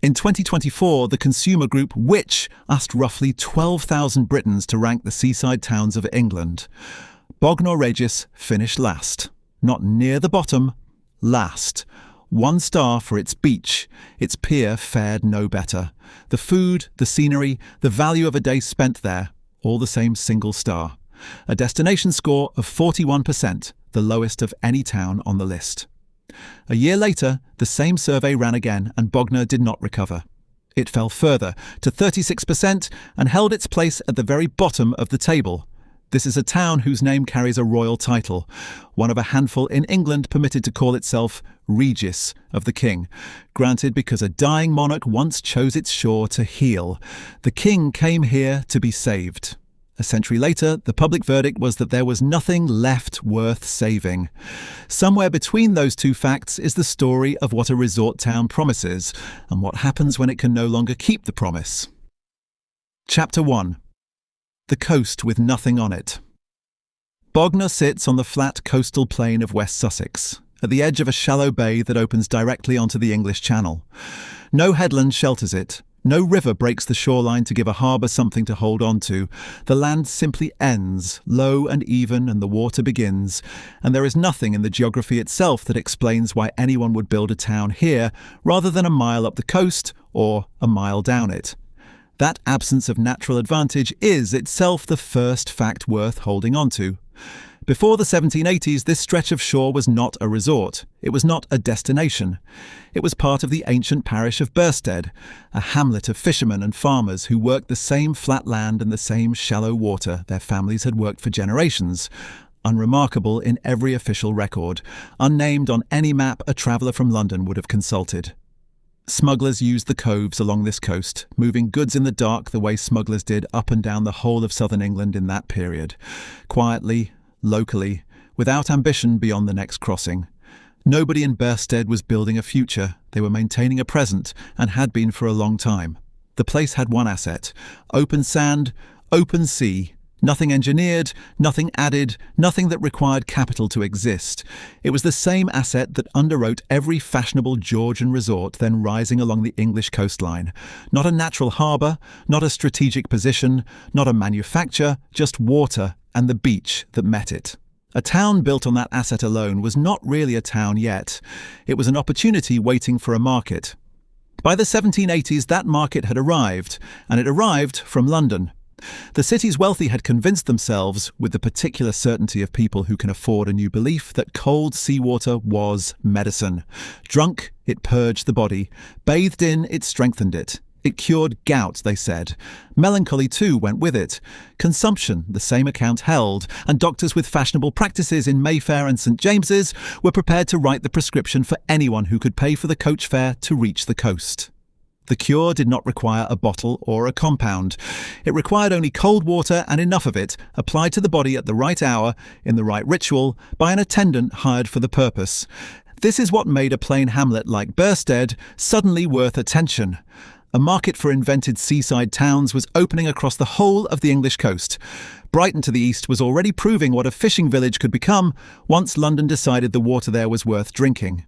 In 2024, the consumer group Which asked roughly 12,000 Britons to rank the seaside towns of England. Bognor Regis finished last. Not near the bottom, last. 1 star for its beach. Its pier fared no better. The food, the scenery, the value of a day spent there, all the same single star. A destination score of 41%, the lowest of any town on the list. A year later, the same survey ran again and Bognor did not recover. It fell further, to 36%, and held its place at the very bottom of the table. This is a town whose name carries a royal title, one of a handful in England permitted to call itself Regis of the king, granted because a dying monarch once chose its shore to heal. The king came here to be saved. A century later, the public verdict was that there was nothing left worth saving. Somewhere between those two facts is the story of what a resort town promises, and what happens when it can no longer keep the promise. Chapter 1. The coast with nothing on it. Bognor sits on the flat coastal plain of West Sussex, at the edge of a shallow bay that opens directly onto the English Channel. No headland shelters it. No river breaks the shoreline to give a harbour something to hold on to. The land simply ends, low and even, and the water begins, and there is nothing in the geography itself that explains why anyone would build a town here rather than a mile up the coast or a mile down it. That absence of natural advantage is itself the first fact worth holding on to. Before the 1780s, this stretch of shore was not a resort. It was not a destination. It was part of the ancient parish of Bursted, a hamlet of fishermen and farmers who worked the same flat land and the same shallow water their families had worked for generations. Unremarkable in every official record, unnamed on any map a traveller from London would have consulted. Smugglers used the coves along this coast, moving goods in the dark the way smugglers did up and down the whole of southern England in that period. Quietly, locally, without ambition beyond the next crossing. Nobody in Bursted was building a future, they were maintaining a present, and had been for a long time. The place had one asset: open sand, open sea. Nothing engineered, nothing added, nothing that required capital to exist. It was the same asset that underwrote every fashionable Georgian resort then rising along the English coastline. Not a natural harbour, not a strategic position, not a manufacture, just water and the beach that met it. A town built on that asset alone was not really a town yet. It was an opportunity waiting for a market. By the 1780s, that market had arrived, and it arrived from London. The city's wealthy had convinced themselves, with the particular certainty of people who can afford a new belief, that cold seawater was medicine. Drunk, it purged the body. Bathed in, it strengthened it. It cured gout, they said. Melancholy, too, went with it. Consumption, the same account held, and doctors with fashionable practices in Mayfair and St James's were prepared to write the prescription for anyone who could pay for the coach fare to reach the coast. The cure did not require a bottle or a compound. It required only cold water and enough of it, applied to the body at the right hour, in the right ritual, by an attendant hired for the purpose. This is what made a plain hamlet like Bursted suddenly worth attention. A market for invented seaside towns was opening across the whole of the English coast. Brighton to the east was already proving what a fishing village could become once London decided the water there was worth drinking.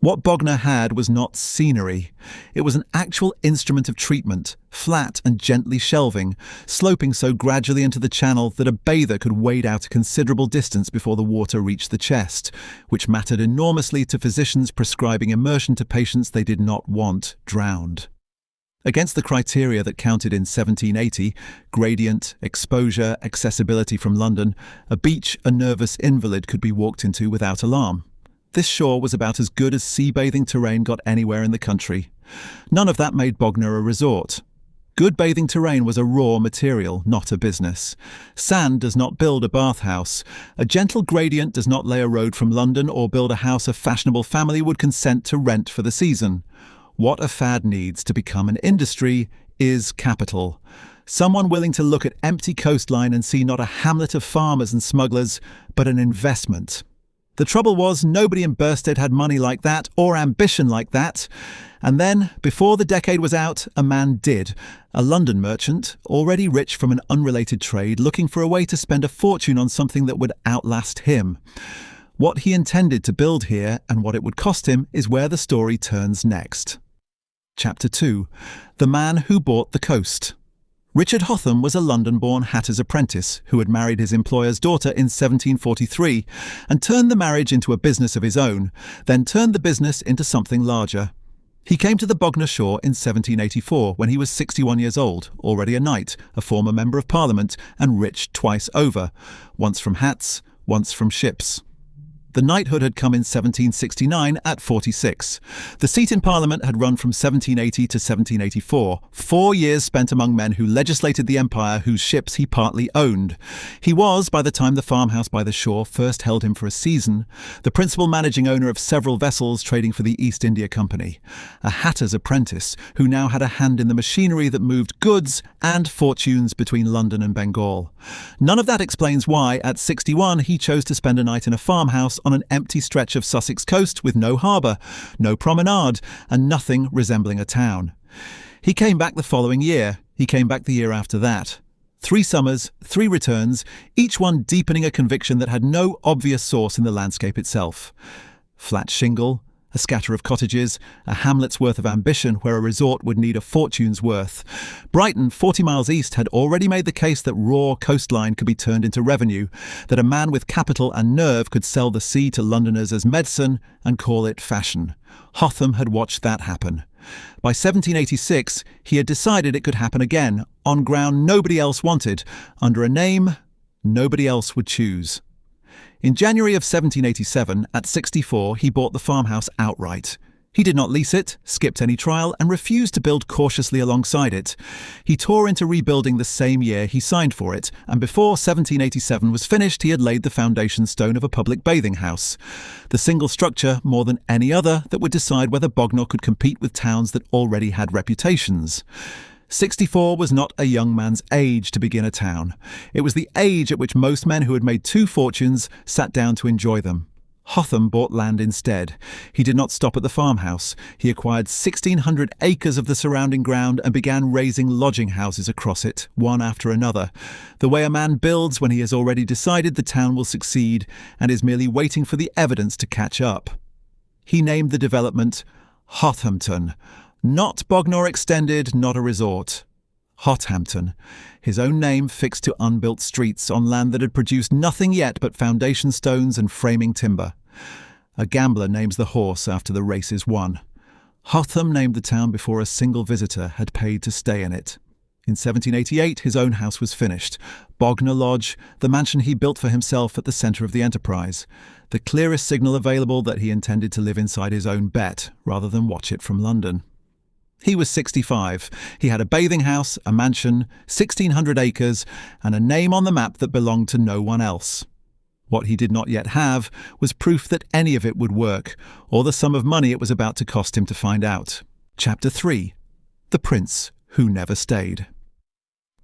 What Bognor had was not scenery. It was an actual instrument of treatment, flat and gently shelving, sloping so gradually into the channel that a bather could wade out a considerable distance before the water reached the chest, which mattered enormously to physicians prescribing immersion to patients they did not want drowned. Against the criteria that counted in 1780, gradient, exposure, accessibility from London, a beach a nervous invalid could be walked into without alarm. This shore was about as good as sea-bathing terrain got anywhere in the country. None of that made Bognor a resort. Good bathing terrain was a raw material, not a business. Sand does not build a bathhouse. A gentle gradient does not lay a road from London or build a house a fashionable family would consent to rent for the season. What a fad needs to become an industry is capital. Someone willing to look at empty coastline and see not a hamlet of farmers and smugglers, but an investment. The trouble was, nobody in Bursted had money like that or ambition like that. And then, before the decade was out, a man did. A London merchant, already rich from an unrelated trade, looking for a way to spend a fortune on something that would outlast him. What he intended to build here and what it would cost him is where the story turns next. Chapter 2. The Man Who Bought the Coast. Richard Hotham was a London-born hatter's apprentice who had married his employer's daughter in 1743 and turned the marriage into a business of his own, then turned the business into something larger. He came to the Bognor shore in 1784 when he was 61 years old, already a knight, a former member of Parliament, and rich twice over, once from hats, once from ships. The knighthood had come in 1769 at 46. The seat in Parliament had run from 1780 to 1784, 4 years spent among men who legislated the empire whose ships he partly owned. He was, by the time the farmhouse by the shore first held him for a season, the principal managing owner of several vessels trading for the East India Company, a hatter's apprentice who now had a hand in the machinery that moved goods and fortunes between London and Bengal. None of that explains why, at 61, he chose to spend a night in a farmhouse on an empty stretch of Sussex coast with no harbour, no promenade, and nothing resembling a town. He came back the following year. He came back the year after that. 3 summers, 3 returns, each one deepening a conviction that had no obvious source in the landscape itself. Flat shingle, a scatter of cottages, a hamlet's worth of ambition where a resort would need a fortune's worth. Brighton, 40 miles east, had already made the case that raw coastline could be turned into revenue, that a man with capital and nerve could sell the sea to Londoners as medicine and call it fashion. Hotham had watched that happen. By 1786, he had decided it could happen again, on ground nobody else wanted, under a name nobody else would choose. In January of 1787, at 64, he bought the farmhouse outright. He did not lease it, skipped any trial, and refused to build cautiously alongside it. He tore into rebuilding the same year he signed for it, and before 1787 was finished, he had laid the foundation stone of a public bathing house. The single structure, more than any other, that would decide whether Bognor could compete with towns that already had reputations. 64 was not a young man's age to begin a town. It was the age at which most men who had made 2 fortunes sat down to enjoy them. Hotham bought land instead. He did not stop at the farmhouse. He acquired 1,600 acres of the surrounding ground and began raising lodging houses across it, one after another, the way a man builds when he has already decided the town will succeed and is merely waiting for the evidence to catch up. He named the development Hothampton. Not Bognor Extended, not a resort. Hothampton, his own name fixed to unbuilt streets on land that had produced nothing yet but foundation stones and framing timber. A gambler names the horse after the race is won. Hotham named the town before a single visitor had paid to stay in it. In 1788, his own house was finished. Bognor Lodge, the mansion he built for himself at the centre of the enterprise. The clearest signal available that he intended to live inside his own bet, rather than watch it from London. He was 65. He had a bathing house, a mansion, 1,600 acres, and a name on the map that belonged to no one else. What he did not yet have was proof that any of it would work, or the sum of money it was about to cost him to find out. Chapter 3. The Prince Who Never Stayed.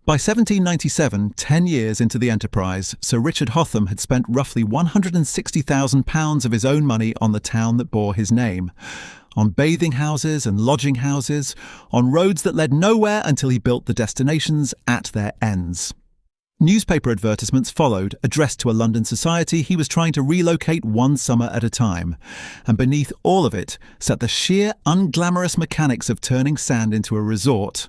By 1797, 10 years into the enterprise, Sir Richard Hotham had spent roughly £160,000 of his own money on the town that bore his name. On bathing houses and lodging houses, on roads that led nowhere until he built the destinations at their ends. Newspaper advertisements followed, addressed to a London society he was trying to relocate one summer at a time. And beneath all of it sat the sheer unglamorous mechanics of turning sand into a resort.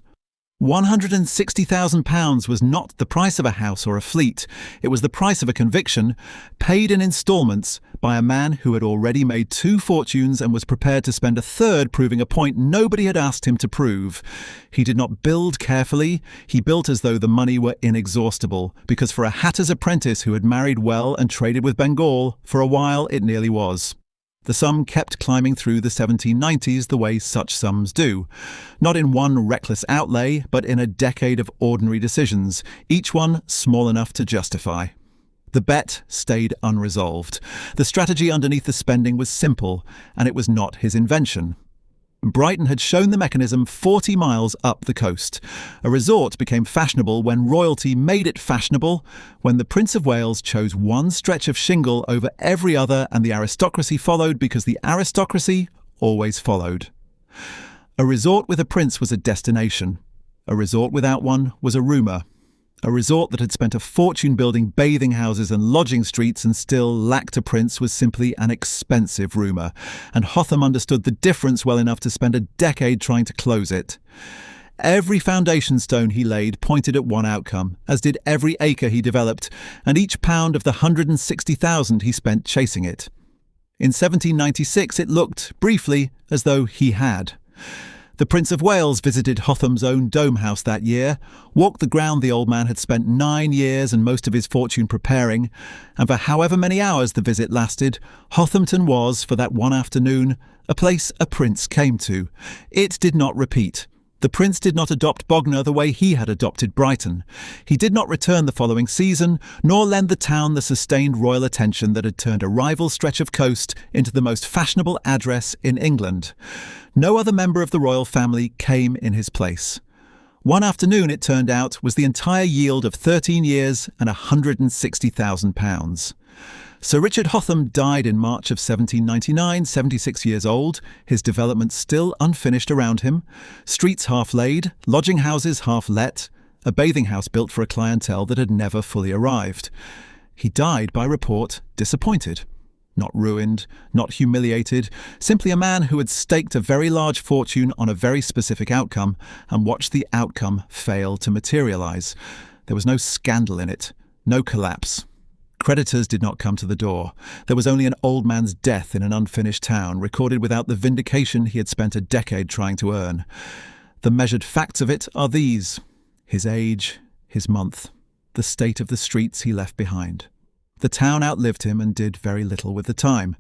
£160,000 was not the price of a house or a fleet. It was the price of a conviction, paid in instalments by a man who had already made 2 fortunes and was prepared to spend a third proving a point nobody had asked him to prove. He did not build carefully. He built as though the money were inexhaustible, because for a hatter's apprentice who had married well and traded with Bengal, for a while it nearly was. The sum kept climbing through the 1790s the way such sums do. Not in one reckless outlay, but in a decade of ordinary decisions, each one small enough to justify. The bet stayed unresolved. The strategy underneath the spending was simple, and it was not his invention. Brighton had shown the mechanism 40 miles up the coast. A resort became fashionable when royalty made it fashionable, when the Prince of Wales chose one stretch of shingle over every other and the aristocracy followed because the aristocracy always followed. A resort with a prince was a destination. A resort without one was a rumour. A resort that had spent a fortune building bathing houses and lodging streets and still lacked a prince was simply an expensive rumour, and Hotham understood the difference well enough to spend a decade trying to close it. Every foundation stone he laid pointed at one outcome, as did every acre he developed, and each pound of the 160,000 he spent chasing it. In 1796 it looked, briefly, as though he had. The Prince of Wales visited Hotham's own dome house that year, walked the ground the old man had spent 9 years and most of his fortune preparing, and for however many hours the visit lasted, Hothampton was, for that one afternoon, a place a prince came to. It did not repeat. The prince did not adopt Bognor the way he had adopted Brighton. He did not return the following season, nor lend the town the sustained royal attention that had turned a rival stretch of coast into the most fashionable address in England. No other member of the royal family came in his place. One afternoon, it turned out, was the entire yield of 13 years and £160,000. Sir Richard Hotham died in March of 1799, 76 years old, his development still unfinished around him, streets half laid, lodging houses half let, a bathing house built for a clientele that had never fully arrived. He died, by report, disappointed. Not ruined, not humiliated, simply a man who had staked a very large fortune on a very specific outcome and watched the outcome fail to materialise. There was no scandal in it, no collapse. Creditors did not come to the door. There was only an old man's death in an unfinished town, recorded without the vindication he had spent a decade trying to earn. The measured facts of it are these: his age, his month, the state of the streets he left behind. The town outlived him and did very little with the time.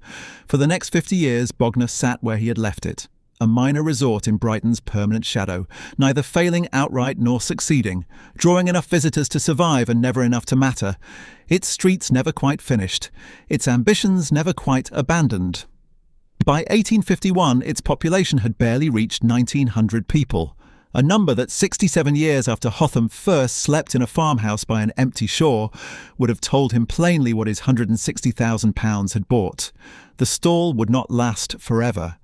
For the next 50 years, Bognor sat where he had left it, a minor resort in Brighton's permanent shadow, neither failing outright nor succeeding, drawing enough visitors to survive and never enough to matter. Its streets never quite finished, its ambitions never quite abandoned. By 1851, its population had barely reached 1,900 people, a number that 67 years after Hotham first slept in a farmhouse by an empty shore would have told him plainly what his £160,000 had bought. The stall would not last forever.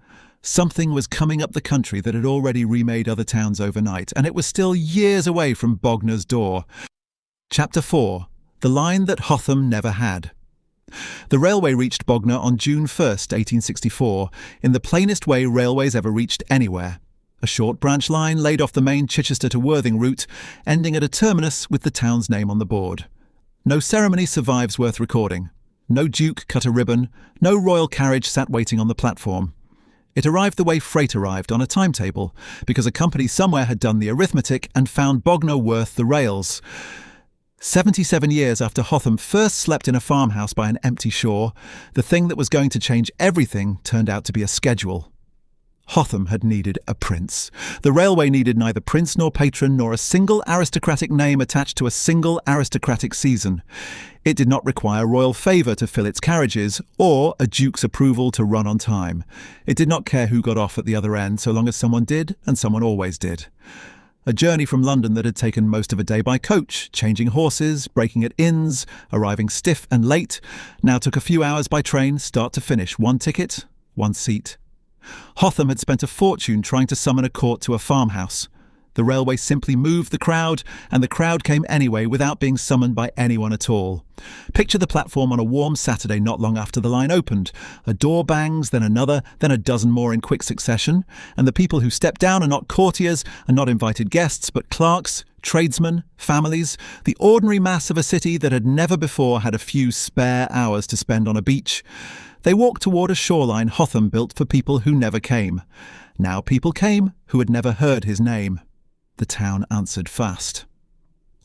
Something was coming up the country that had already remade other towns overnight, and it was still years away from Bognor's door. Chapter 4. The line that Hotham never had. The railway reached Bognor on June 1st, 1864, in the plainest way railways ever reached anywhere. A short branch line laid off the main Chichester to Worthing route, ending at a terminus with the town's name on the board. No ceremony survives worth recording. No duke cut a ribbon, no royal carriage sat waiting on the platform. It arrived the way freight arrived, on a timetable, because a company somewhere had done the arithmetic and found Bognor worth the rails. 77 years after Hotham first slept in a farmhouse by an empty shore, the thing that was going to change everything turned out to be a schedule. Hotham had needed a prince. The railway needed neither prince nor patron nor a single aristocratic name attached to a single aristocratic season. It did not require royal favour to fill its carriages or a duke's approval to run on time. It did not care who got off at the other end so long as someone did, and someone always did. A journey from London that had taken most of a day by coach, changing horses, breaking at inns, arriving stiff and late, now took a few hours by train, start to finish, one ticket, one seat. Hotham had spent a fortune trying to summon a court to a farmhouse. The railway simply moved the crowd, and the crowd came anyway without being summoned by anyone at all. Picture the platform on a warm Saturday not long after the line opened. A door bangs, then another, then a dozen more in quick succession, and the people who step down are not courtiers and not invited guests, but clerks, tradesmen, families, the ordinary mass of a city that had never before had a few spare hours to spend on a beach. They walked toward a shoreline Hotham built for people who never came. Now people came who had never heard his name. The town answered fast.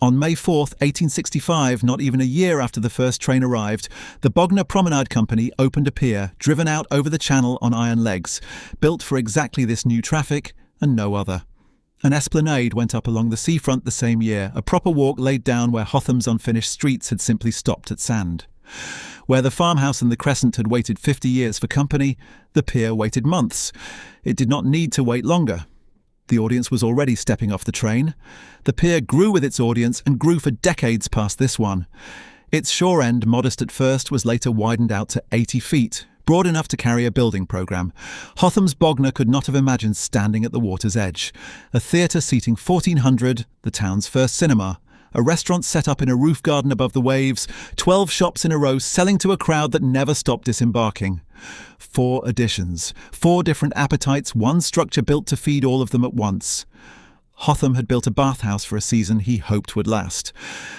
On May 4th, 1865, not even a year after the first train arrived, the Bognor Promenade Company opened a pier, driven out over the channel on iron legs, built for exactly this new traffic and no other. An esplanade went up along the seafront the same year, a proper walk laid down where Hotham's unfinished streets had simply stopped at sand. Where the farmhouse and the Crescent had waited 50 years for company, the pier waited months. It did not need to wait longer. The audience was already stepping off the train. The pier grew with its audience and grew for decades past this one. Its shore end, modest at first, was later widened out to 80 feet, broad enough to carry a building programme. Hotham's Bognor could not have imagined standing at the water's edge. A theatre seating 1,400, the town's first cinema, a restaurant set up in a roof garden above the waves, 12 shops in a row selling to a crowd that never stopped disembarking. 4 additions, 4 different appetites, one structure built to feed all of them at once. Hotham had built a bathhouse for a season he hoped would last.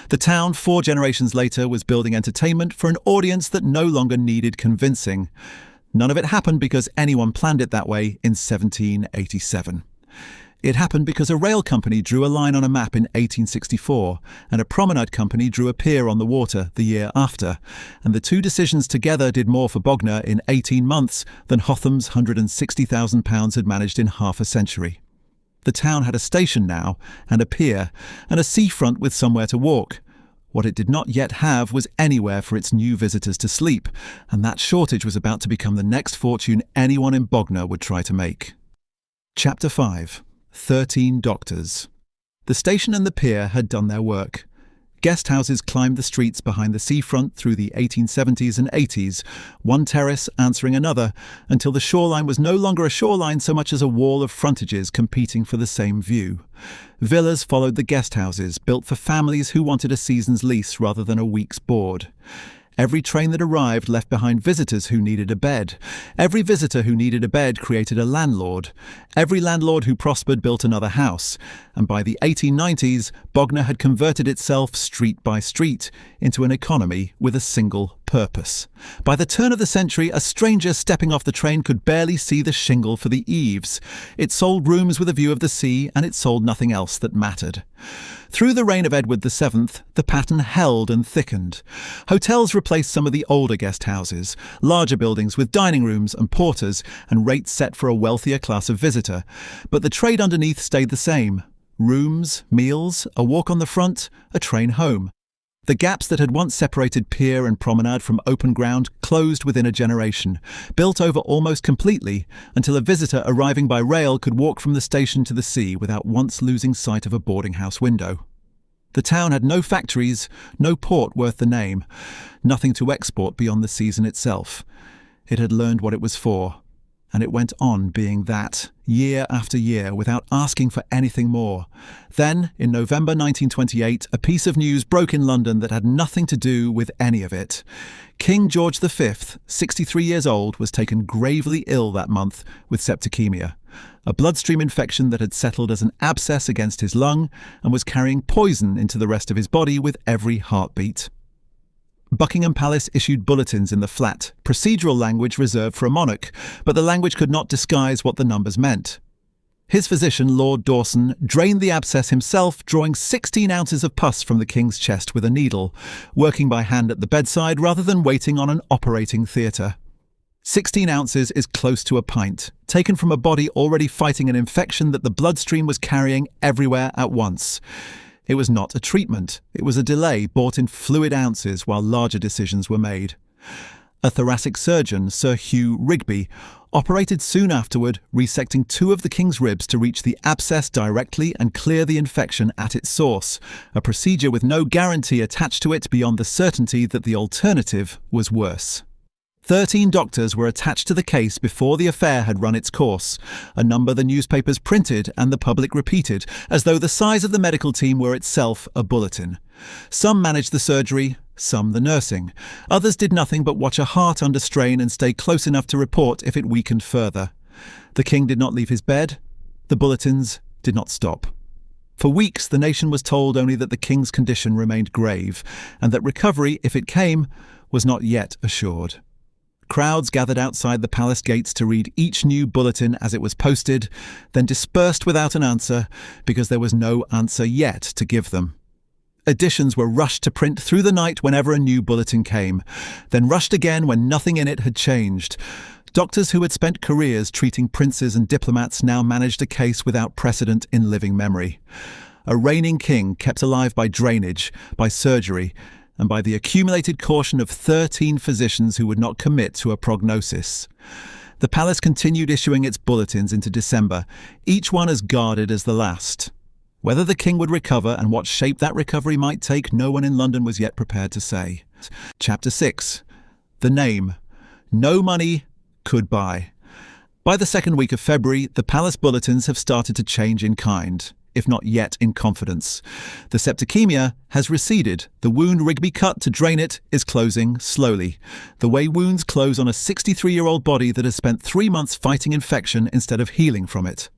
The town, 4 generations later, was building entertainment for an audience that no longer needed convincing. None of it happened because anyone planned it that way in 1787. It happened because a rail company drew a line on a map in 1864, and a promenade company drew a pier on the water the year after, and the 2 decisions together did more for Bognor in 18 months than Hotham's £160,000 had managed in half a century. The town had a station now, and a pier, and a seafront with somewhere to walk. What it did not yet have was anywhere for its new visitors to sleep, and that shortage was about to become the next fortune anyone in Bognor would try to make. Chapter 5. 13 Doctors. The station and the pier had done their work. Guest houses climbed the streets behind the seafront through the 1870s and 80s, one terrace answering another, until the shoreline was no longer a shoreline so much as a wall of frontages competing for the same view. Villas followed the guest houses, built for families who wanted a season's lease rather than a week's board. Every train that arrived left behind visitors who needed a bed. Every visitor who needed a bed created a landlord. Every landlord who prospered built another house. And by the 1890s, Bognor had converted itself, street by street, into an economy with a single purpose. By the turn of the century, a stranger stepping off the train could barely see the shingle for the eaves. It sold rooms with a view of the sea, and it sold nothing else that mattered. Through the reign of Edward VII, the pattern held and thickened. Hotels replaced some of the older guest houses, larger buildings with dining rooms and porters and rates set for a wealthier class of visitor. But the trade underneath stayed the same. Rooms, meals, a walk on the front, a train home. The gaps that had once separated pier and promenade from open ground closed within a generation, built over almost completely, until a visitor arriving by rail could walk from the station to the sea without once losing sight of a boarding house window. The town had no factories, no port worth the name, nothing to export beyond the season itself. It had learned what it was for, and it went on being that, year after year, without asking for anything more. Then, in November 1928, a piece of news broke in London that had nothing to do with any of it. King George V, 63 years old, was taken gravely ill that month with septicemia, a bloodstream infection that had settled as an abscess against his lung and was carrying poison into the rest of his body with every heartbeat. Buckingham Palace issued bulletins in the flat, procedural language reserved for a monarch, but the language could not disguise what the numbers meant. His physician, Lord Dawson, drained the abscess himself, drawing 16 ounces of pus from the king's chest with a needle, working by hand at the bedside rather than waiting on an operating theatre. 16 ounces is close to a pint, taken from a body already fighting an infection that the bloodstream was carrying everywhere at once. It was not a treatment, it was a delay bought in fluid ounces while larger decisions were made. A thoracic surgeon, Sir Hugh Rigby, operated soon afterward, resecting 2 of the king's ribs to reach the abscess directly and clear the infection at its source, a procedure with no guarantee attached to it beyond the certainty that the alternative was worse. 13 doctors were attached to the case before the affair had run its course, a number the newspapers printed and the public repeated, as though the size of the medical team were itself a bulletin. Some managed the surgery, some the nursing. Others did nothing but watch a heart under strain and stay close enough to report if it weakened further. The king did not leave his bed. The bulletins did not stop. For weeks, the nation was told only that the king's condition remained grave, and that recovery, if it came, was not yet assured. Crowds gathered outside the palace gates to read each new bulletin as it was posted, then dispersed without an answer, because there was no answer yet to give them. Editions were rushed to print through the night whenever a new bulletin came, then rushed again when nothing in it had changed. Doctors who had spent careers treating princes and diplomats now managed a case without precedent in living memory. A reigning king kept alive by drainage, by surgery, and by the accumulated caution of 13 physicians who would not commit to a prognosis. The palace continued issuing its bulletins into December, each one as guarded as the last. Whether the king would recover and what shape that recovery might take, no one in London was yet prepared to say. Chapter 6. The name. No money could buy. By the second week of February, the palace bulletins have started to change in kind. if not yet in confidence. The septicemia has receded. The wound Rigby cut to drain it is closing slowly, the way wounds close on a 63-year-old body that has spent 3 months fighting infection instead of healing from it.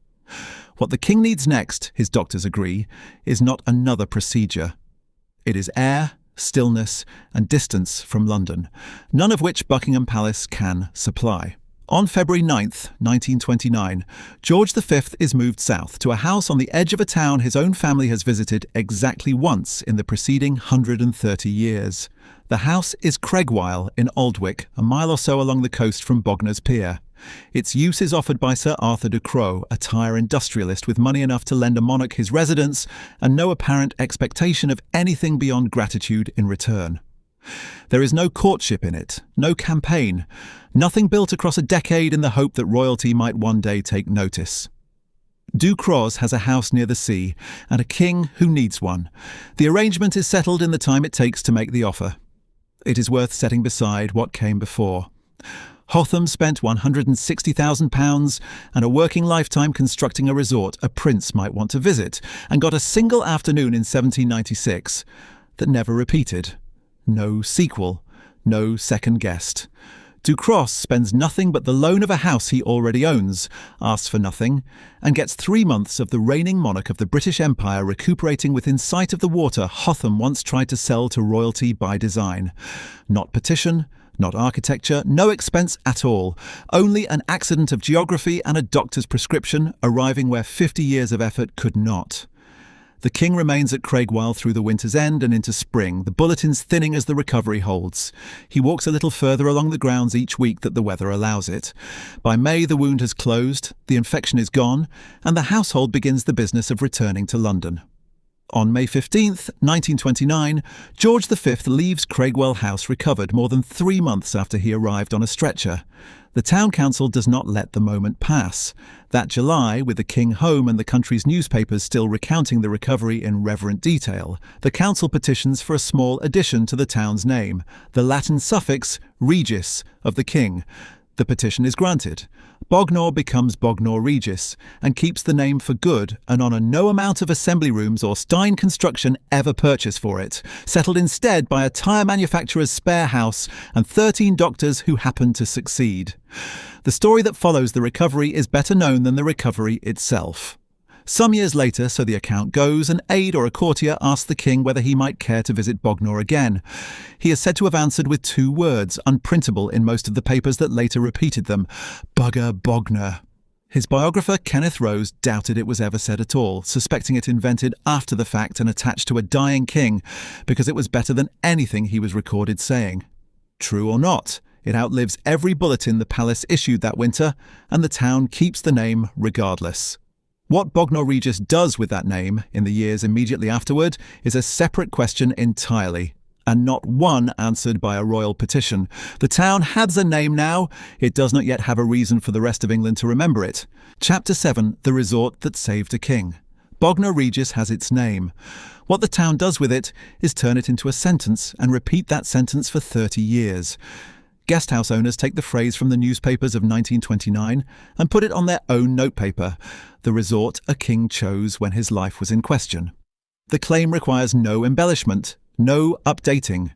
What the king needs next, his doctors agree, is not another procedure. It is air, stillness, and distance from London, none of which Buckingham Palace can supply. On February 9th, 1929, George V is moved south to a house on the edge of a town his own family has visited exactly once in the preceding 130 years. The house is Craigwile in Aldwick, a mile or so along the coast from Bognor's Pier. Its use is offered by Sir Arthur de Crowe, a tire industrialist with money enough to lend a monarch his residence and no apparent expectation of anything beyond gratitude in return. There is no courtship in it, no campaign, nothing built across a decade in the hope that royalty might one day take notice. Ducros has a house near the sea and a king who needs one. The arrangement is settled in the time it takes to make the offer. It is worth setting beside what came before. Hotham spent £160,000 and a working lifetime constructing a resort a prince might want to visit, and got a single afternoon in 1796 that never repeated. No sequel, no second guest. Ducros spends nothing but the loan of a house he already owns, asks for nothing, and gets 3 months of the reigning monarch of the British Empire recuperating within sight of the water Hotham once tried to sell to royalty by design. Not petition, not architecture, no expense at all, only an accident of geography and a doctor's prescription arriving where 50 years of effort could not. The king remains at Craigwile through the winter's end and into spring, the bulletins thinning as the recovery holds. He walks a little further along the grounds each week that the weather allows it. By May, the wound has closed, the infection is gone, and the household begins the business of returning to London. On May 15th, 1929, George V leaves Craigwile House recovered more than 3 months after he arrived on a stretcher. The town council does not let the moment pass. That July, with the king home and the country's newspapers still recounting the recovery in reverent detail, the council petitions for a small addition to the town's name, the Latin suffix Regis of the king. The petition is granted. Bognor becomes Bognor Regis and keeps the name for good and honour no amount of assembly rooms or Stein construction ever purchased for it, settled instead by a tyre manufacturer's spare house and 13 doctors who happen to succeed. The story that follows the recovery is better known than the recovery itself. Some years later, so the account goes, an aide or a courtier asked the king whether he might care to visit Bognor again. He is said to have answered with 2 words, unprintable in most of the papers that later repeated them: "Bugger Bognor." His biographer, Kenneth Rose, doubted it was ever said at all, suspecting it invented after the fact and attached to a dying king, because it was better than anything he was recorded saying. True or not, it outlives every bulletin the palace issued that winter, and the town keeps the name regardless. What Bognor Regis does with that name in the years immediately afterward is a separate question entirely, and not one answered by a royal petition. The town has a name now, it does not yet have a reason for the rest of England to remember it. Chapter 7, The Resort That Saved a King. Bognor Regis has its name. What the town does with it is turn it into a sentence and repeat that sentence for 30 years. Guesthouse owners take the phrase from the newspapers of 1929 and put it on their own notepaper, the resort a king chose when his life was in question. The claim requires no embellishment, no updating.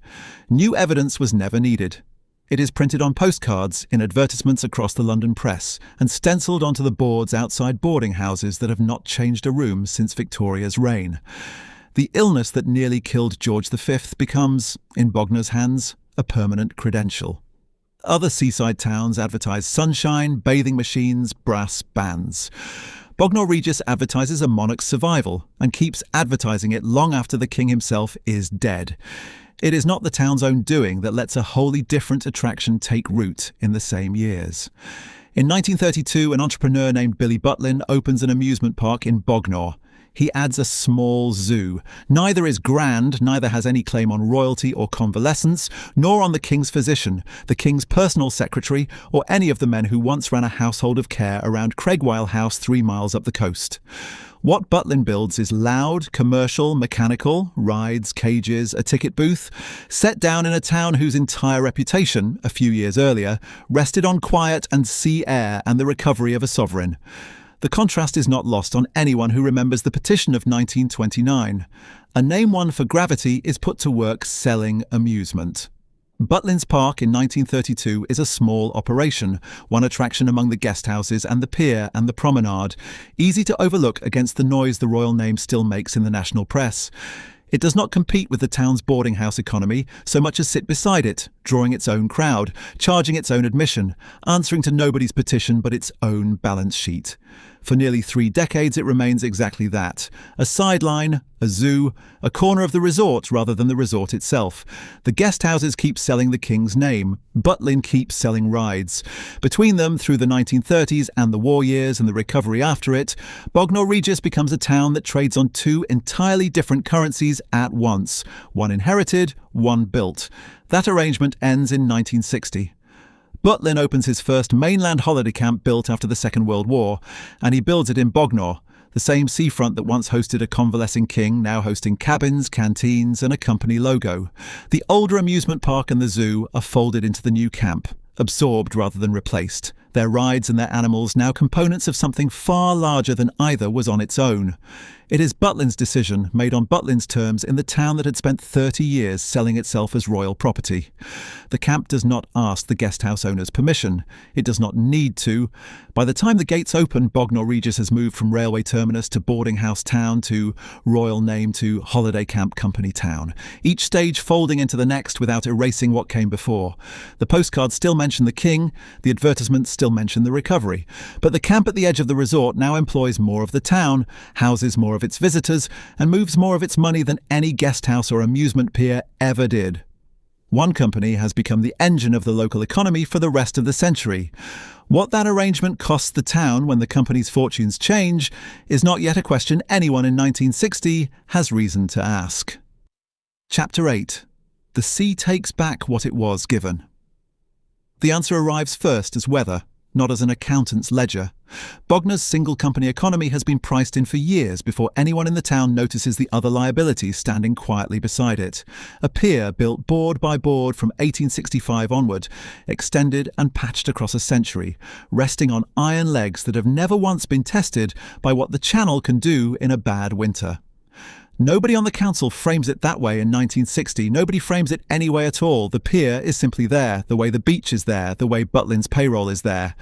New evidence was never needed. It is printed on postcards, in advertisements across the London press, and stencilled onto the boards outside boarding houses that have not changed a room since Victoria's reign. The illness that nearly killed George V becomes, in Bognor's hands, a permanent credential. Other seaside towns advertise sunshine, bathing machines, brass bands. Bognor Regis advertises a monarch's survival and keeps advertising it long after the king himself is dead. It is not the town's own doing that lets a wholly different attraction take root in the same years. In 1932, an entrepreneur named Billy Butlin opens an amusement park in Bognor. He adds a small zoo. Neither is grand, neither has any claim on royalty or convalescence, nor on the king's physician, the king's personal secretary, or any of the men who once ran a household of care around Craigwile House 3 miles up the coast. What Butlin builds is loud, commercial, mechanical, rides, cages, a ticket booth, set down in a town whose entire reputation, a few years earlier, rested on quiet and sea air and the recovery of a sovereign. The contrast is not lost on anyone who remembers the petition of 1929. A name one for gravity is put to work selling amusement. Butlins Park in 1932 is a small operation, one attraction among the guest houses and the pier and the promenade, easy to overlook against the noise the royal name still makes in the national press. It does not compete with the town's boarding house economy so much as sit beside it, drawing its own crowd, charging its own admission, answering to nobody's petition but its own balance sheet. For nearly 3 decades it remains exactly that, a sideline, a zoo, a corner of the resort rather than the resort itself. The guest houses keep selling the king's name, Butlin keeps selling rides. Between them, through the 1930s and the war years and the recovery after it, Bognor Regis becomes a town that trades on 2 entirely different currencies at once, one inherited, one built. That arrangement ends in 1960. Butlin opens his first mainland holiday camp built after the Second World War, and he builds it in Bognor, the same seafront that once hosted a convalescing king, now hosting cabins, canteens and a company logo. The older amusement park and the zoo are folded into the new camp, absorbed rather than replaced, their rides and their animals now components of something far larger than either was on its own. It is Butlin's decision, made on Butlin's terms in the town that had spent 30 years selling itself as royal property. The camp does not ask the guest house owner's permission. It does not need to. By the time the gates open, Bognor Regis has moved from railway terminus to boarding house town to royal name to holiday camp company town, each stage folding into the next without erasing what came before. The postcards still mention the king, the advertisements still mention the recovery, but the camp at the edge of the resort now employs more of the town, houses more of its visitors, and moves more of its money than any guest house or amusement pier ever did. One company has become the engine of the local economy for the rest of the century. What that arrangement costs the town when the company's fortunes change is not yet a question anyone in 1960 has reason to ask. Chapter 8. The sea takes back what it was given. The answer arrives first as weather, not as an accountant's ledger. Bognor's single company economy has been priced in for years before anyone in the town notices the other liabilities standing quietly beside it. A pier built board by board from 1865 onward, extended and patched across a century, resting on iron legs that have never once been tested by what the channel can do in a bad winter. Nobody on the council frames it that way in 1960. Nobody frames it any way at all. The pier is simply there, the way the beach is there, the way Butlin's payroll is there.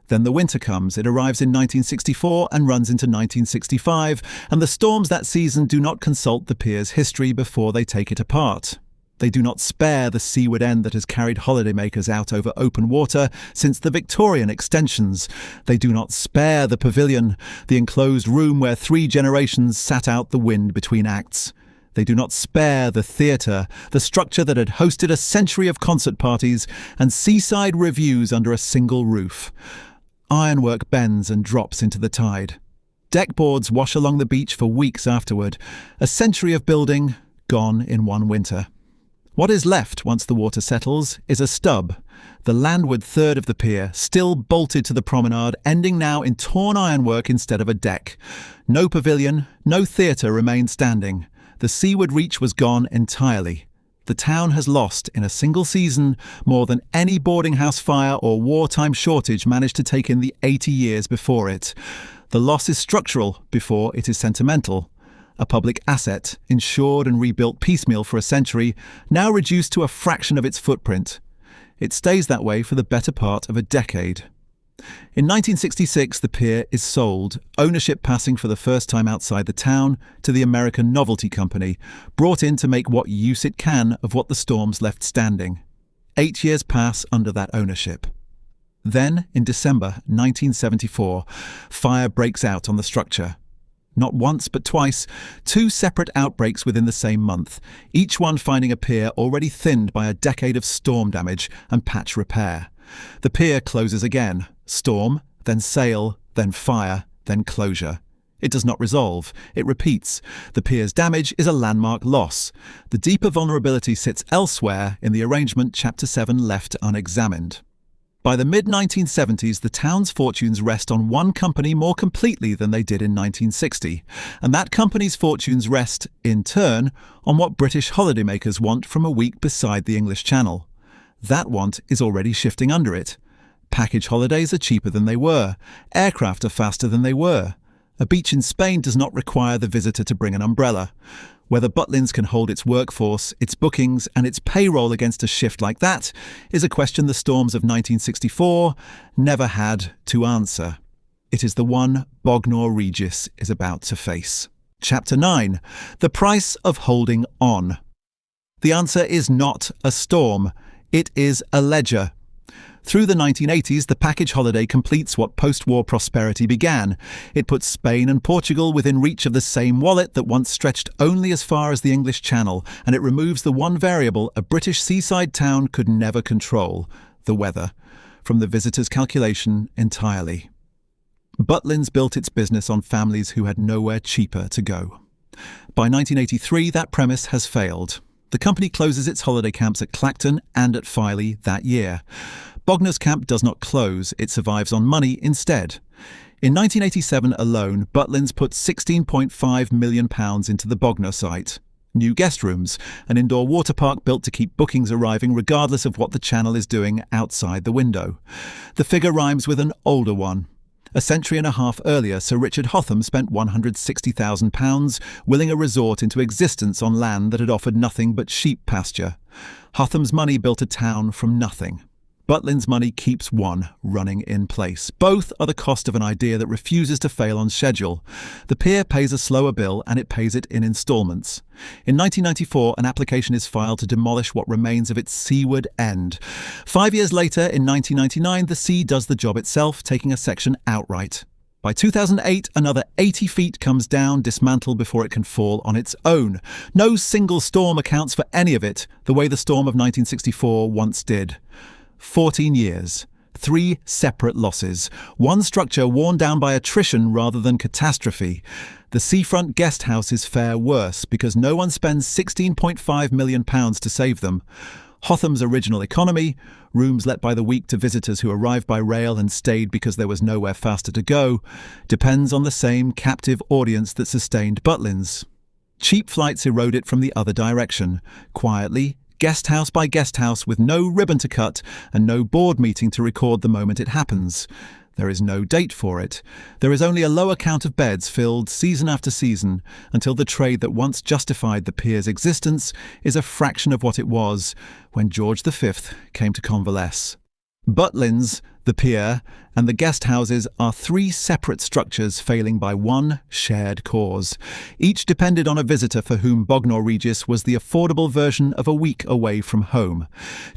Then the winter comes. It arrives in 1964 and runs into 1965, and the storms that season do not consult the pier's history before they take it apart. They do not spare the seaward end that has carried holidaymakers out over open water since the Victorian extensions. They do not spare the pavilion, the enclosed room where 3 generations sat out the wind between acts. They do not spare the theatre, the structure that had hosted a century of concert parties and seaside revues under a single roof. Ironwork bends and drops into the tide. Deckboards wash along the beach for weeks afterward. A century of building, gone in one winter. What is left once the water settles is a stub, the landward third of the pier, still bolted to the promenade, ending now in torn ironwork instead of a deck. No pavilion, no theatre remained standing. The seaward reach was gone entirely. The town has lost, in a single season, more than any boarding house fire or wartime shortage managed to take in the 80 years before it. The loss is structural before it is sentimental. A public asset, insured and rebuilt piecemeal for a century, now reduced to a fraction of its footprint. It stays that way for the better part of a decade. In 1966, the pier is sold, ownership passing for the first time outside the town to the American Novelty Company, brought in to make what use it can of what the storms left standing. 8 years pass under that ownership. Then, in December 1974, fire breaks out on the structure. Not once but twice, 2 separate outbreaks within the same month, each one finding a pier already thinned by a decade of storm damage and patch repair. The pier closes again. Storm, then sail, then fire, then closure. It does not resolve. It repeats. The pier's damage is a landmark loss. The deeper vulnerability sits elsewhere in the arrangement Chapter 7 left unexamined. By the mid-1970s, the town's fortunes rest on one company more completely than they did in 1960, and that company's fortunes rest, in turn, on what British holidaymakers want from a week beside the English Channel. That want is already shifting under it. Package holidays are cheaper than they were. Aircraft are faster than they were. A beach in Spain does not require the visitor to bring an umbrella. Whether Butlins can hold its workforce, its bookings, and its payroll against a shift like that is a question the storms of 1964 never had to answer. It is the one Bognor Regis is about to face. Chapter 9. The Price of Holding On. The answer is not a storm. It is a ledger. Through the 1980s, the package holiday completes what post-war prosperity began. It puts Spain and Portugal within reach of the same wallet that once stretched only as far as the English Channel, and it removes the one variable a British seaside town could never control, the weather, from the visitor's calculation entirely. Butlins built its business on families who had nowhere cheaper to go. By 1983, that premise has failed. The company closes its holiday camps at Clacton and at Filey that year. Bognor's camp does not close, it survives on money instead. In 1987 alone, Butlins put £16.5 million into the Bognor site. New guest rooms, an indoor water park built to keep bookings arriving regardless of what the channel is doing outside the window. The figure rhymes with an older one. A century and a half earlier, Sir Richard Hotham spent £160,000 willing a resort into existence on land that had offered nothing but sheep pasture. Hotham's money built a town from nothing. Butlins' money keeps one running in place. Both are the cost of an idea that refuses to fail on schedule. The pier pays a slower bill and it pays it in instalments. In 1994, an application is filed to demolish what remains of its seaward end. 5 years later, in 1999, the sea does the job itself, taking a section outright. By 2008, another 80 feet comes down, dismantled before it can fall on its own. No single storm accounts for any of it, the way the storm of 1964 once did. 14 years, 3 separate losses, one structure worn down by attrition rather than catastrophe. The seafront guest houses fare worse because no one spends £16.5 million to save them. Hotham's original economy, rooms let by the week to visitors who arrived by rail and stayed because there was nowhere faster to go, depends on the same captive audience that sustained Butlins. Cheap flights erode it from the other direction, quietly, guest house by guest house with no ribbon to cut and no board meeting to record the moment it happens. There is no date for it. There is only a lower count of beds filled season after season until the trade that once justified the pier's existence is a fraction of what it was when George V came to convalesce. Butlins, the pier, and the guest houses are 3 separate structures failing by one shared cause. Each depended on a visitor for whom Bognor Regis was the affordable version of a week away from home.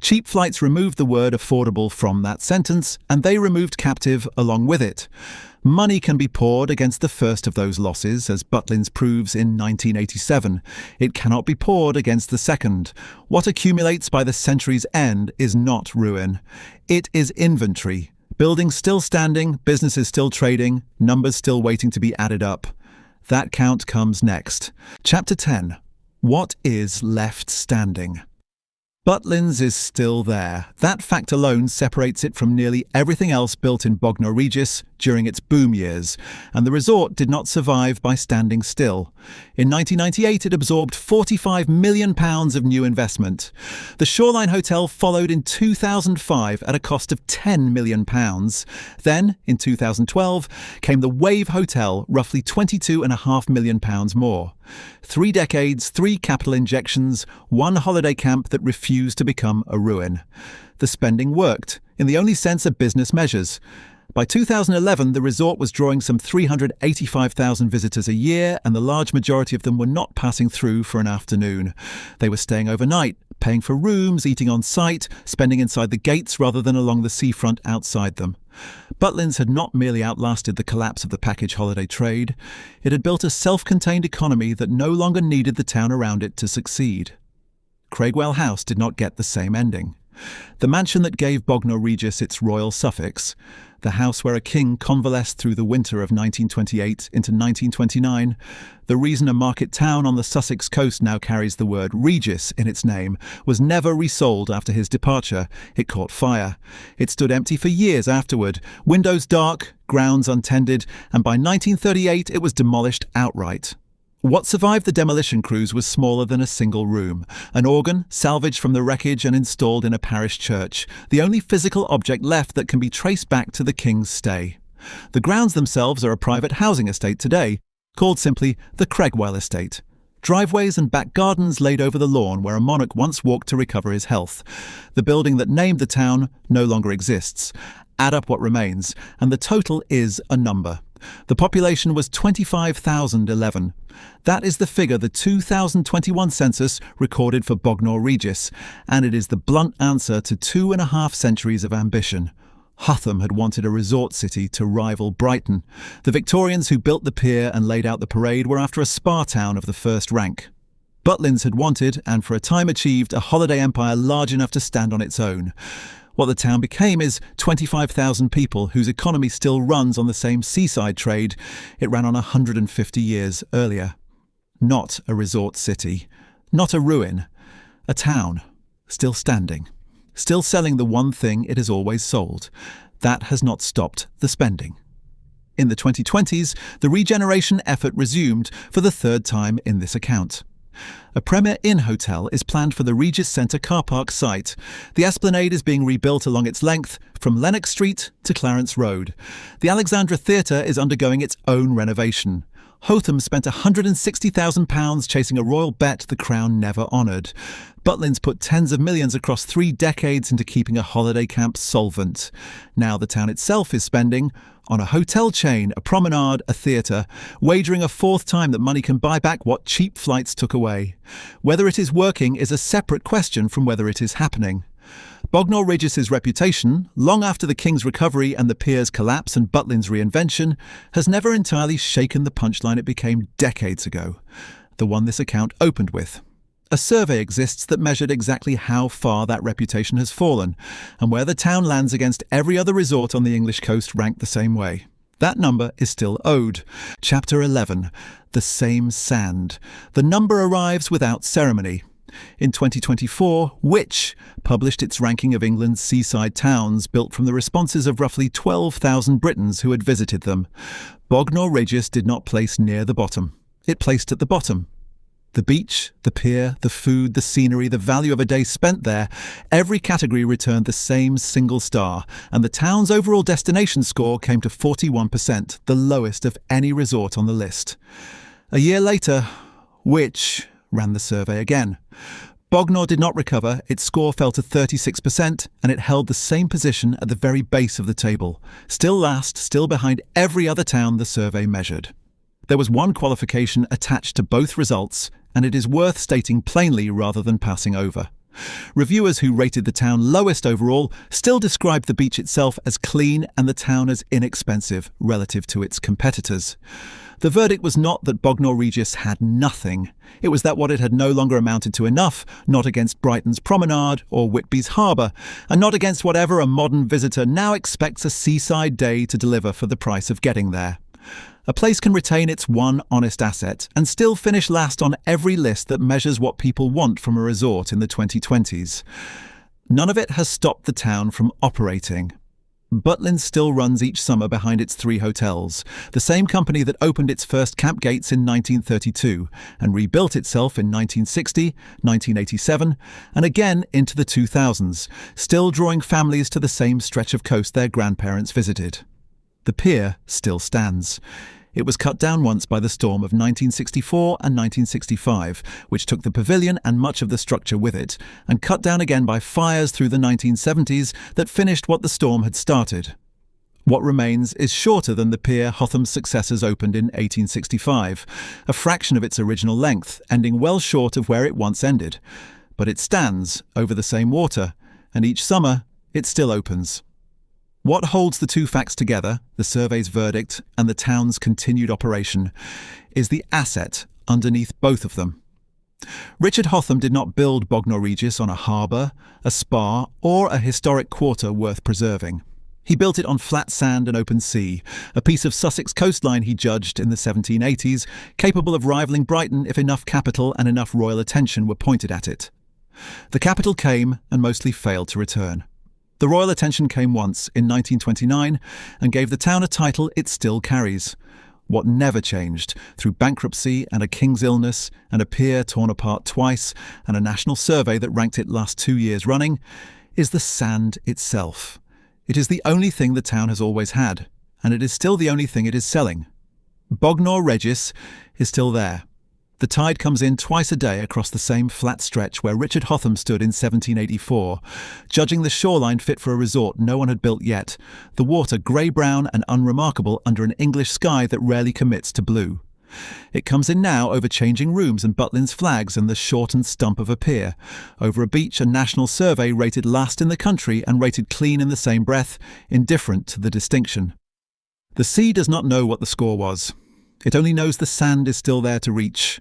Cheap flights removed the word affordable from that sentence, and they removed captive along with it. Money can be poured against the first of those losses, as Butlins proves in 1987. It cannot be poured against the second. What accumulates by the century's end is not ruin. It is inventory. Buildings still standing, businesses still trading, numbers still waiting to be added up. That count comes next. Chapter 10. What is left standing? Butlins is still there. That fact alone separates it from nearly everything else built in Bognor Regis during its boom years, and the resort did not survive by standing still. In 1998, it absorbed £45 million of new investment. The Shoreline Hotel followed in 2005 at a cost of £10 million. Then, in 2012, came the Wave Hotel, roughly £22.5 million more. 3 decades, 3 capital injections, 1 holiday camp that refused to become a ruin. The spending worked, in the only sense of business measures. By 2011, the resort was drawing some 385,000 visitors a year, and the large majority of them were not passing through for an afternoon. They were staying overnight, paying for rooms, eating on site, spending inside the gates rather than along the seafront outside them. Butlins had not merely outlasted the collapse of the package holiday trade, it had built a self-contained economy that no longer needed the town around it to succeed. Craigwell House did not get the same ending. The mansion that gave Bognor Regis its royal suffix, the house where a king convalesced through the winter of 1928 into 1929, the reason a market town on the Sussex coast now carries the word Regis in its name, was never resold after his departure. It caught fire. It stood empty for years afterward, windows dark, grounds untended, and by 1938 it was demolished outright. What survived the demolition crews was smaller than a single room, an organ salvaged from the wreckage and installed in a parish church, the only physical object left that can be traced back to the king's stay. The grounds themselves are a private housing estate today, called simply the Cregwell Estate. Driveways and back gardens laid over the lawn where a monarch once walked to recover his health. The building that named the town no longer exists. Add up what remains, and the total is a number. The population was 25,011. That is the figure the 2021 census recorded for Bognor Regis, and it is the blunt answer to 2.5 centuries of ambition. Hotham had wanted a resort city to rival Brighton. The Victorians who built the pier and laid out the parade were after a spa town of the first rank. Butlins had wanted, and for a time achieved, a holiday empire large enough to stand on its own. What the town became is 25,000 people whose economy still runs on the same seaside trade it ran on 150 years earlier. Not a resort city, not a ruin, a town, still standing, still selling the one thing it has always sold. That has not stopped the spending. In the 2020s, the regeneration effort resumed for the third time in this account. A Premier Inn hotel is planned for the Regis Centre car park site. The esplanade is being rebuilt along its length from Lennox Street to Clarence Road. The Alexandra Theatre is undergoing its own renovation. Hotham spent £160,000 chasing a royal bet the Crown never honoured. Butlins put tens of millions across 3 decades into keeping a holiday camp solvent. Now the town itself is spending on a hotel chain, a promenade, a theatre, wagering a 4th time that money can buy back what cheap flights took away. Whether it is working is a separate question from whether it is happening. Bognor Regis's reputation, long after the King's recovery and the pier's collapse and Butlins' reinvention, has never entirely shaken the punchline it became decades ago, the one this account opened with. A survey exists that measured exactly how far that reputation has fallen, and where the town lands against every other resort on the English coast ranked the same way. That number is still owed. Chapter 11. The Same Sand. The number arrives without ceremony. In 2024, Which published its ranking of England's seaside towns built from the responses of roughly 12,000 Britons who had visited them. Bognor Regis did not place near the bottom. It placed at the bottom. The beach, the pier, the food, the scenery, the value of a day spent there, every category returned the same single star, and the town's overall destination score came to 41%, the lowest of any resort on the list. A year later, Which ran the survey again. Bognor did not recover, its score fell to 36%, and it held the same position at the very base of the table, still last, still behind every other town the survey measured. There was one qualification attached to both results, and it is worth stating plainly rather than passing over. Reviewers who rated the town lowest overall still described the beach itself as clean and the town as inexpensive relative to its competitors. The verdict was not that Bognor Regis had nothing. It was that what it had no longer amounted to enough, not against Brighton's Promenade or Whitby's Harbour, and not against whatever a modern visitor now expects a seaside day to deliver for the price of getting there. A place can retain its one honest asset and still finish last on every list that measures what people want from a resort in the 2020s. None of it has stopped the town from operating. Butlins still runs each summer behind its 3 hotels, the same company that opened its first camp gates in 1932 and rebuilt itself in 1960, 1987, and again into the 2000s, still drawing families to the same stretch of coast their grandparents visited. The pier still stands. It was cut down once by the storm of 1964 and 1965, which took the pavilion and much of the structure with it, and cut down again by fires through the 1970s that finished what the storm had started. What remains is shorter than the pier Hotham's successors opened in 1865, a fraction of its original length, ending well short of where it once ended. But it stands over the same water, and each summer it still opens. What holds the two facts together, the survey's verdict and the town's continued operation, is the asset underneath both of them. Richard Hotham did not build Bognor Regis on a harbour, a spa, or a historic quarter worth preserving. He built it on flat sand and open sea, a piece of Sussex coastline he judged in the 1780s, capable of rivalling Brighton if enough capital and enough royal attention were pointed at it. The capital came and mostly failed to return. The royal attention came once, in 1929, and gave the town a title it still carries. What never changed, through bankruptcy and a king's illness and a pier torn apart twice and a national survey that ranked it last 2 years running, is the sand itself. It is the only thing the town has always had, and it is still the only thing it is selling. Bognor Regis is still there. The tide comes in twice a day across the same flat stretch where Richard Hotham stood in 1784, judging the shoreline fit for a resort no one had built yet, the water grey-brown and unremarkable under an English sky that rarely commits to blue. It comes in now over changing rooms and Butlins flags and the shortened stump of a pier, over a beach a national survey rated last in the country and rated clean in the same breath, indifferent to the distinction. The sea does not know what the score was. It only knows the sand is still there to reach,